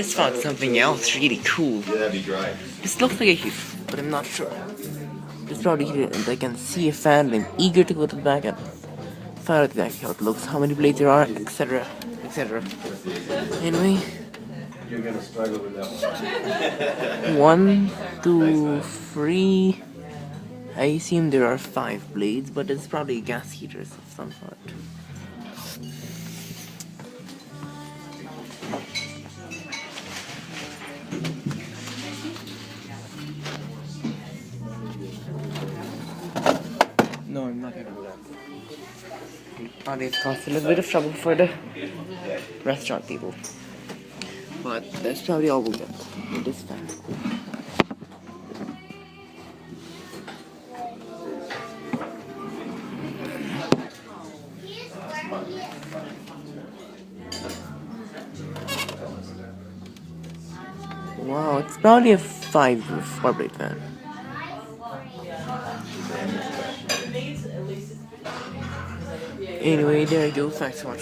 just found something else really cool. Yeah, that'd be dry. This looks like a heat, but I'm not sure. It's probably heated, and I can see a fan, and I'm eager to go to the back and find out exactly how it looks, how many blades there are, etc. etc. Anyway. You're gonna struggle with that one. 1, 2, 3. I assume there are 5 blades, but it's probably gas heaters of some sort. No, I'm not gonna do that. Probably it's caused a little bit of trouble for the restaurant people. But that's probably all we'll get with this time. Wow, it's probably a 4 blade fan. Anyway, there you go. Thanks for watching.